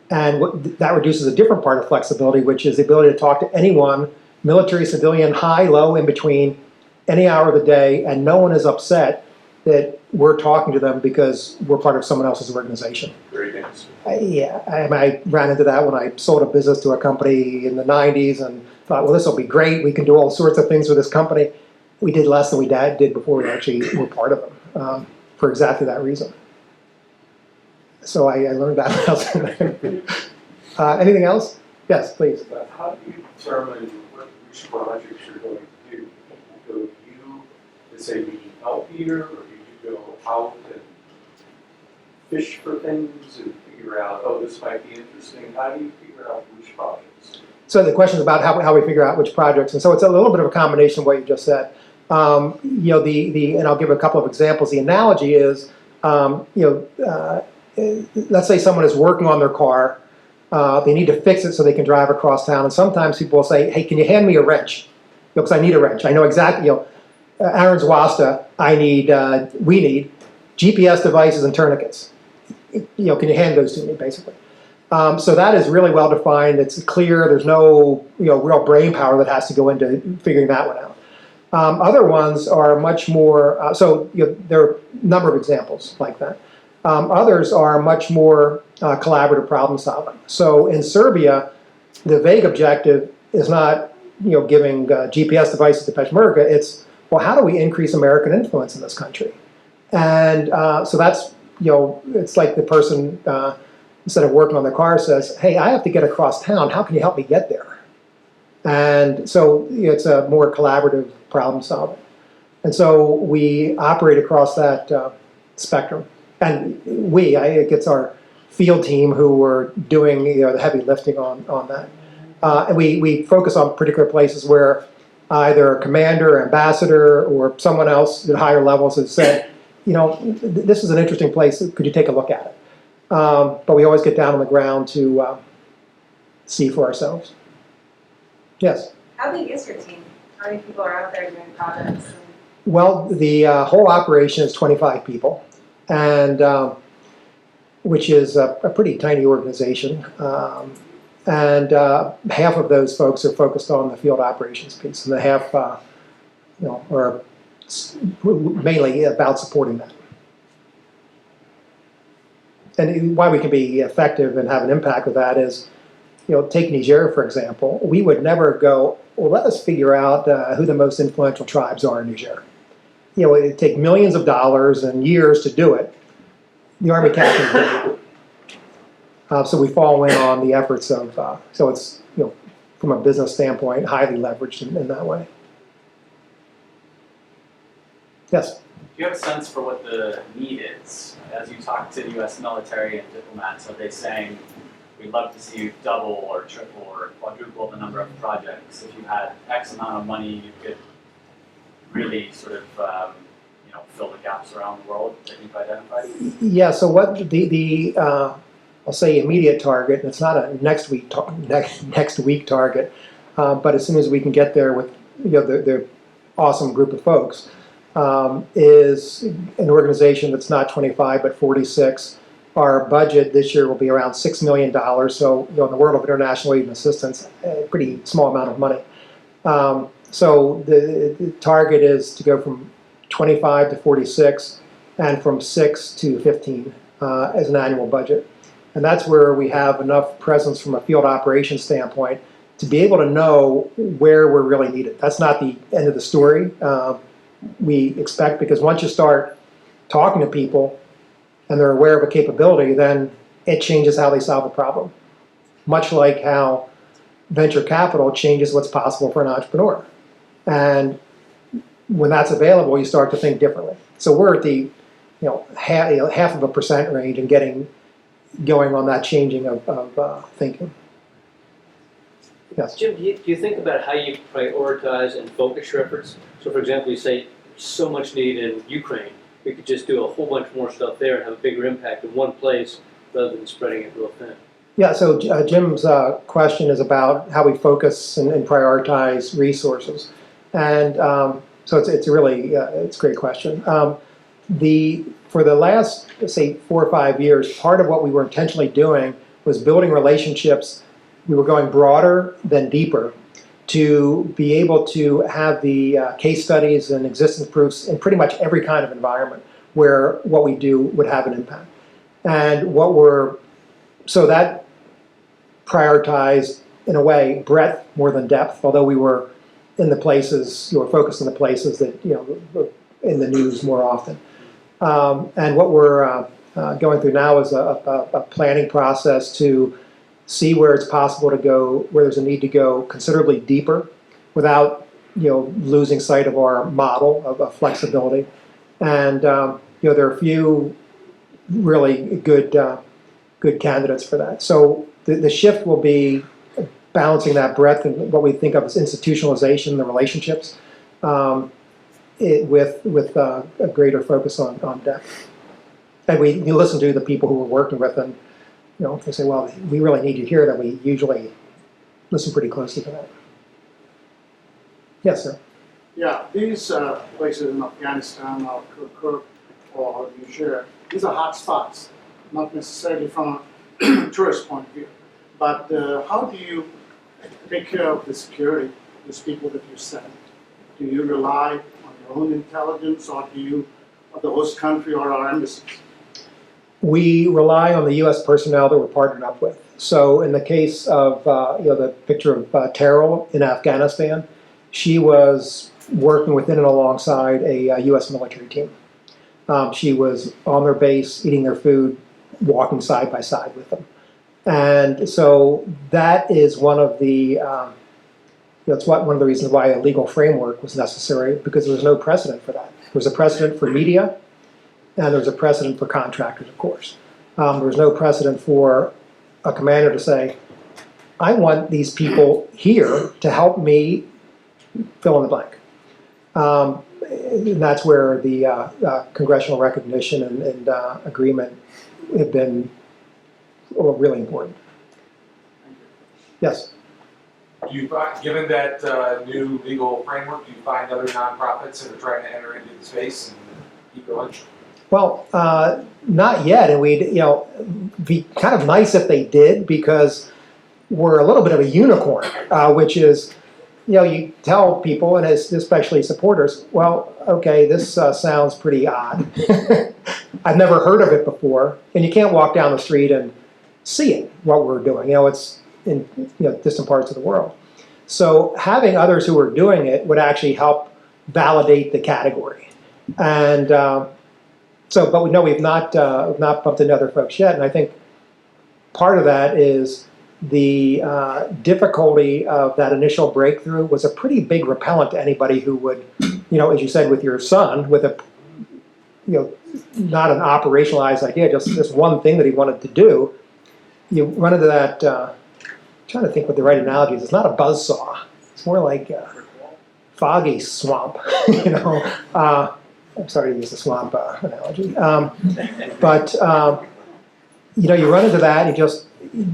And that reduces a different part of flexibility, which is the ability to talk to anyone, military, civilian, high, low, in between, any hour of the day, and no one is upset that we're talking to them because we're part of someone else's organization.
Great answer.
I ran into that when I sold a business to a company in the 90s and thought, well, this will be great. We can do all sorts of things with this company. We did less than we did before we actually were part of them, for exactly that reason. So I learned that lesson. Anything else? Yes, please.
But how do you determine which projects you're going to do? Do you say we need help here, or do you go out and fish for things and figure out, oh, this might be interesting? How do you figure out which projects?
So the question is about how we figure out which projects, and so it's a little bit of a combination of what you just said. And I'll give a couple of examples. The analogy is, let's say someone is working on their car. They need to fix it so they can drive across town. And sometimes people will say, hey, can you hand me a wrench? Because I need a wrench. I know exactly, Aaron's Wasta, we need GPS devices and tourniquets. Can you hand those to me, basically? So that is really well defined. It's clear. There's no real brain power that has to go into figuring that one out. Other ones are much more, there are a number of examples like that. Others are much more collaborative problem solving. So in Serbia, the vague objective is not giving GPS devices to Peshmerga. It's, well, how do we increase American influence in this country? And so that's, it's like the person, instead of working on the car, says, hey, I have to get across town. How can you help me get there? And so it's a more collaborative problem solving. And so we operate across that spectrum. And it's our field team who are doing the heavy lifting on that. And we focus on particular places where either a commander, ambassador, or someone else at higher levels has said, this is an interesting place. Could you take a look at it? But we always get down on the ground to see for ourselves. Yes?
How big is your team? How many people are out there doing projects?
Well, the whole operation is 25 people, and which is a pretty tiny organization. And half of those folks are focused on the field operations piece, and the half, are mainly about supporting that. And why we can be effective and have an impact with that is, take Niger, for example. We would never go, well, let us figure out who the most influential tribes are in Niger. It'd take millions of dollars and years to do it. The Army captains did it. So we fall in on the efforts of, so it's, from a business standpoint, highly leveraged in that way. Yes?
Do you have a sense for what the need is? As you talk to the U.S. military and diplomats, are they saying, we'd love to see you double or triple or quadruple the number of projects. If you had X amount of money, you could really sort of, fill the gaps around the world that you've identified.
Yeah, so what I'll say immediate target, and it's not a next week target, but as soon as we can get there with the awesome group of folks, is an organization that's not 25 but 46. Our budget this year will be around $6 million. So in the world of international aid and assistance, a pretty small amount of money. So the target is to go from 25 to 46, and from 6 to 15 as an annual budget. And that's where we have enough presence from a field operations standpoint to be able to know where we're really needed. That's not the end of the story. We expect, because once you start talking to people and they're aware of a capability, then it changes how they solve a problem. Much like how venture capital changes what's possible for an entrepreneur. And when that's available, you start to think differently. So we're at the half of a percent range and going on that changing of thinking. Yes.
Jim, do you think about how you prioritize and focus your efforts? So for example, you say so much need in Ukraine. We could just do a whole bunch more stuff there and have a bigger impact in one place rather than spreading it real thin.
Yeah, so Jim's question is about how we focus and prioritize resources. And so it's a really, it's a great question. For the last, say, 4 or 5 years, part of what we were intentionally doing was building relationships. We were going broader than deeper to be able to have the case studies and existence proofs in pretty much every kind of environment where what we do would have an impact. And so that prioritized, in a way, breadth more than depth, although we were in the places, you were focused on the places that, were in the news more often. And what we're going through now is a planning process to see where it's possible to go, where there's a need to go considerably deeper without, losing sight of our model of flexibility. And, there are a few really good candidates for that. So the shift will be balancing that breadth and what we think of as institutionalization, the relationships, with a greater focus on depth. And you listen to the people who we're working with, and they say, well, we really need you here, then we usually listen pretty closely to that. Yes, sir.
Yeah, these places in Afghanistan or Kirkuk or Niger, these are hot spots, not necessarily from a tourist point of view. But how do you take care of the security, these people that you send? Do you rely on your own intelligence, or of the host country or our embassies?
We rely on the U.S. personnel that we're partnered up with. So in the case of the picture of Terrell in Afghanistan, she was working within and alongside a U.S. military team. She was on their base, eating their food, walking side by side with them. And so that is one of the one of the reasons why a legal framework was necessary, because there was no precedent for that. There was a precedent for media, and there was a precedent for contractors, of course. There was no precedent for a commander to say, I want these people here to help me fill in the blank. And that's where the congressional recognition and agreement have been really important. Yes?
Do you find, given that new legal framework, do you find other nonprofits that are trying to enter into the space and keep going?
Well, not yet, and we'd be kind of nice if they did, because we're a little bit of a unicorn, which is, you tell people, and especially supporters, well, okay, this sounds pretty odd. I've never heard of it before, and you can't walk down the street and see it, what we're doing. It's in distant parts of the world. So having others who are doing it would actually help validate the category. And but we know we've not bumped into other folks yet, and I think part of that is the difficulty of that initial breakthrough was a pretty big repellent to anybody who would, as you said with your son, with a, not an operationalized idea, just one thing that he wanted to do. you run into that, trying to think what the right analogy is. It's not a buzzsaw. It's more like a foggy swamp, you know. I'm sorry to use the swamp analogy. You know, you run into that and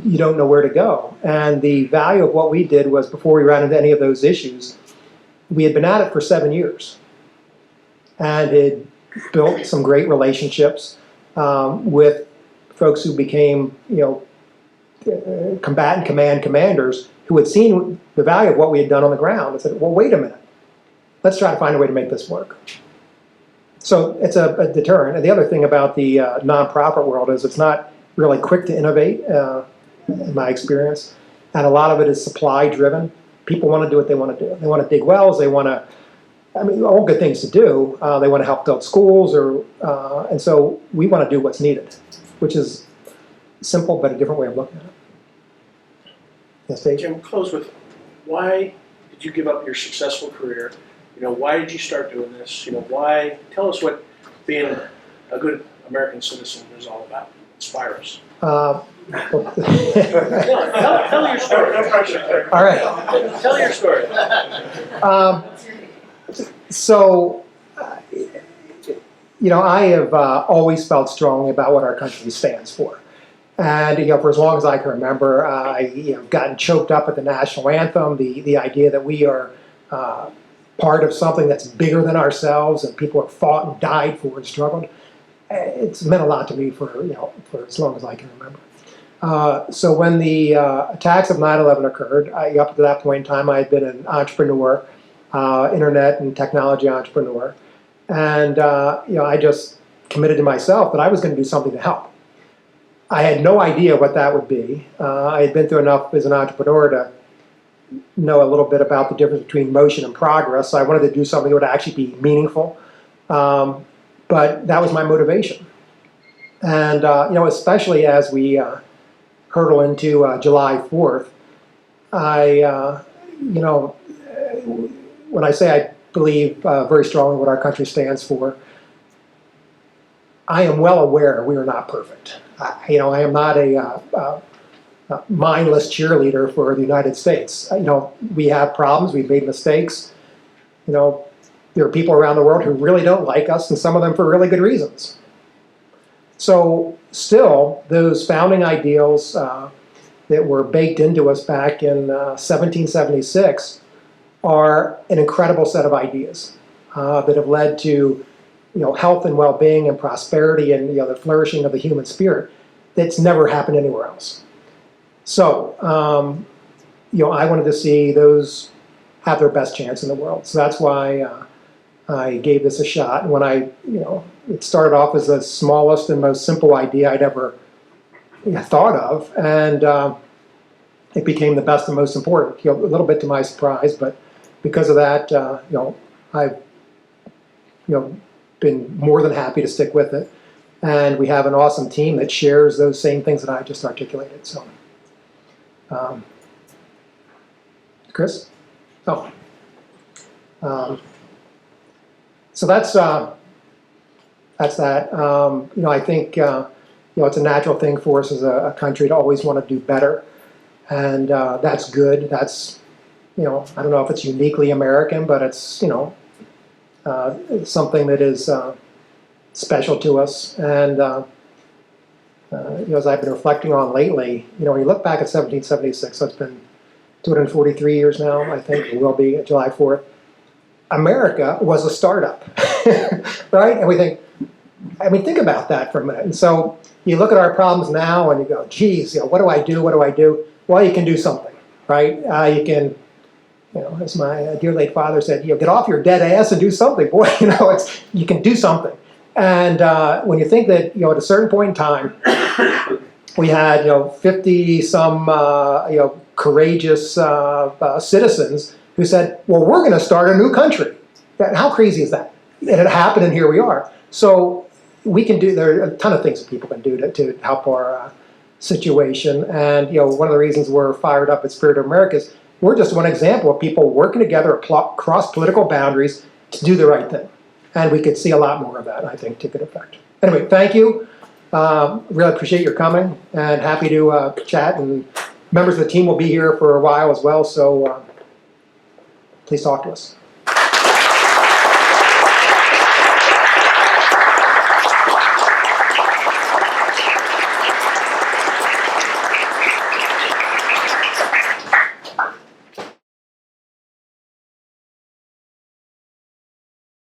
you don't know where to go. And the value of what we did was before we ran into any of those issues, we had been at it for 7 years. And it built some great relationships with folks who became, you know, combatant command commanders who had seen the value of what we had done on the ground and said, well, wait a minute, let's try to find a way to make this work. So it's a deterrent. And the other thing about the nonprofit world is it's not really quick to innovate, in my experience. And a lot of it is supply driven. People want to do what they want to do. They want to dig wells, they want to, I mean, all good things to do. They want to help build schools, and so we want to do what's needed, which is simple but a different way of looking at it. Yes, Dave?
Jim, close with, why did you give up your successful career? You know, why did you start doing this? You know, why? Tell us what being a good American citizen is all about. Inspire us.
Well,
Tell your story.
all right.
Tell your story.
So, you know, I have always felt strongly about what our country stands for. And, you know, for as long as I can remember, I've gotten choked up at the national anthem, the idea that we are part of something that's bigger than ourselves and people have fought and died for and struggled. It's meant a lot to me for as long as I can remember. So when the attacks of 9/11 occurred, up to that point in time, I had been an entrepreneur, internet and technology entrepreneur, and you know, I just committed to myself that I was going to do something to help. I had no idea what that would be. I had been through enough as an entrepreneur to know a little bit about the difference between motion and progress. So I wanted to do something that would actually be meaningful. But that was my motivation. And, you know, especially as we hurtle into July 4th, you know, when I say I believe very strongly what our country stands for, I am well aware we are not perfect. You know, I am not a mindless cheerleader for the United States. You know, we have problems, we've made mistakes. You know, there are people around the world who really don't like us, and some of them for really good reasons. So still, those founding ideals that were baked into us back in 1776 are an incredible set of ideas that have led to, you know, health and well-being and prosperity and, you know, the flourishing of the human spirit that's never happened anywhere else. So, you know, I wanted to see those have their best chance in the world. So that's why I gave this a shot. And when you know, it started off as the smallest and most simple idea I'd ever thought of, and it became the best and most important. You know, a little bit to my surprise, but because of that, you know, I've, you know, been more than happy to stick with it. And we have an awesome team that shares those same things that I just articulated. So, Chris? Oh. So that's that. You know, I think you know, it's a natural thing for us as a country to always want to do better, and that's good. That's, you know, I don't know if it's uniquely American, but it's, you know, it's something that is special to us. And you know, as I've been reflecting on lately, you know, when you look back at 1776, so it's been 243 years now, I think it will be July 4th. America was a startup, right? And we think, I mean, think about that for a minute. And so you look at our problems now and you go, geez, you know, what do I do? What do I do? Well, you can do something, right? You can, you know, as my dear late father said, you know, get off your dead ass and do something. Boy, you know, you can do something. And when you think that, you know, at a certain point in time, we had, you know, 50 some, you know, courageous citizens who said, well, we're going to start a new country. How crazy is that? And it happened, and here we are. So we can do, there are a ton of things that people can do to help our situation. And, you know, one of the reasons we're fired up at Spirit of America is we're just one example of people working together across political boundaries to do the right thing. And we could see a lot more of that, I think, to good effect. Anyway, thank you. Really appreciate your coming and happy to chat. And members of the team will be here for a while as well, so please talk to us.